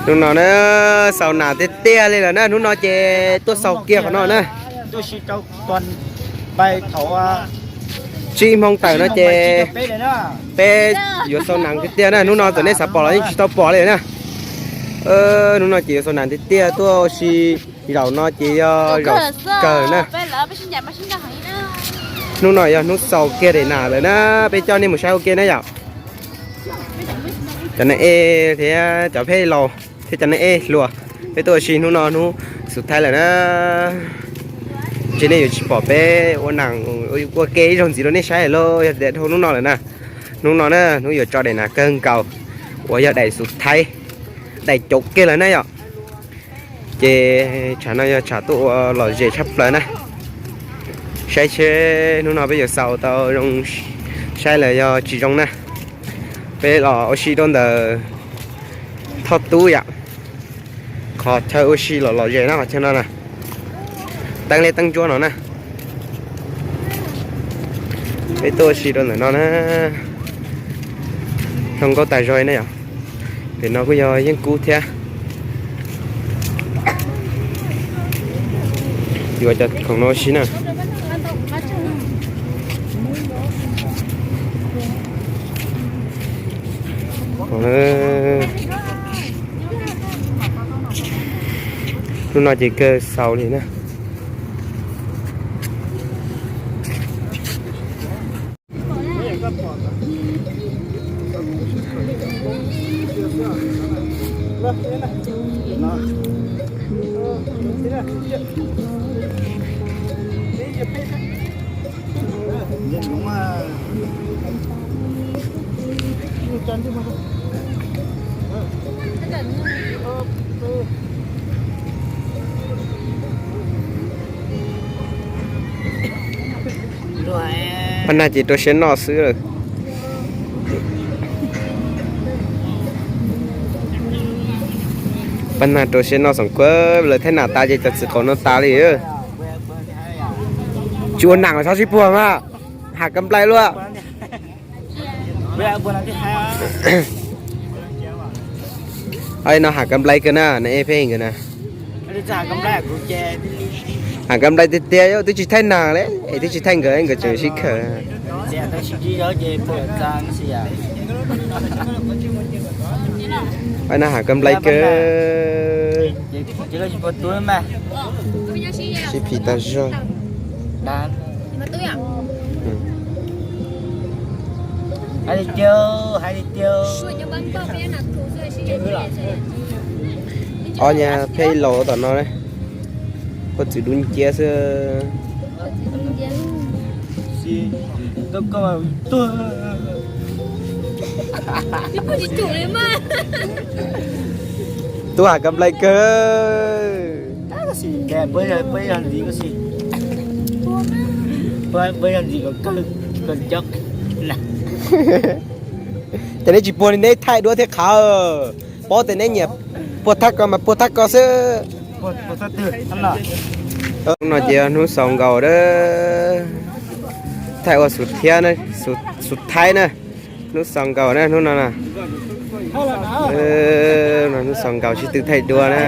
นู้นนอนนะสาวหนาเตี้ยๆเลยล่ะนะนู้นนอนเจตัวเสาเกียร์ของนอนนะ ตัวชีเจ้าตอนไปเขาชีมองแต่นะเจ เป๊ะเลยนะ เป้อยู่สาวหนังเตี้ยๆนะนู้นนอนตัวนี้สับปอแล้วนี่ตัวปอเลยนะนู้นนอนเจสาวหนังเตี้ยๆตัวชีเรานอนเจเราเกินนะนู้นนอนอย่านู้นเสาเกียร์ได้หนาเลยนะไปเจ้านี่หมูใช้โอเคนะอย่าจันนเอเทียจะเพ่รอที่จันนเอรัวไปตัวชีนู้นนอนนู้สุดท้ายเลยนะจีนี่อยู่ชิปอเป้วันหนังว่าเกย์ตรงสีนู้นนี่ใช่เลยเด็ดทงนู้นนอนเลยนะนู้นนอนนะนู้อยู่จอได้นะเกินเก่าว่าอยากได้สุดท้ายได้จบเกย์เลยนะอย่าเจฉันน่าจะtrảตัวหล่อเจชับเลยนะใช่เช่นู้นนอนไปอยู่เสาตรง ใช่เลยchỉ trong này bây giờ oxy đông de thoát túi ạ khó theo oxy là gì nó cho nên là tăng lên tăng chua nó nè cái tôi oxy đông nó nè không có tài rồi nữa thì nó có do những cú theo vừa chặt không nó oxy nè lúc nào chỉ cơ sau thì nè anh này chỉ tôi sẽ nọ xứ rồi anh này tôi sẽ nọ sống quơ lời thế nào ta chỉ thật sự có nó ta đi ư chua nặng là sao ship buồn à hạt cầm play luôn ạ ai nó hạt cầm play cơ na này phê cơ na hạt cầm play tê tê tôi chỉ thanh nào đấy tôi chỉ thanh cái anh cái chơi ship khờ ai nó hạt cầm play cơ ship pita rồi hai đi chơi ở nhà phê lỗ tao nó đấy có chữ đun chia sơ tôi hả cầm lại cơ kè bây giờ làm gì có gì bây giờ gì có cần chất nèแต่ในญี่ปุ่นนี่ไทยด้วยที่เขาเพราะแต่ในเนี่ยปวดทักก็มาปวดทักก็ซื้อปวดตื่นนั่นแหละน้อยเจียวนู้ส่งเก่าเด้อไทยว่าสุดเทียนะสุดท้ายนะนู้ส่งเก่านะนู้นน่ะนู้ส่งเก่าชื่อตึกไทยดัวนะ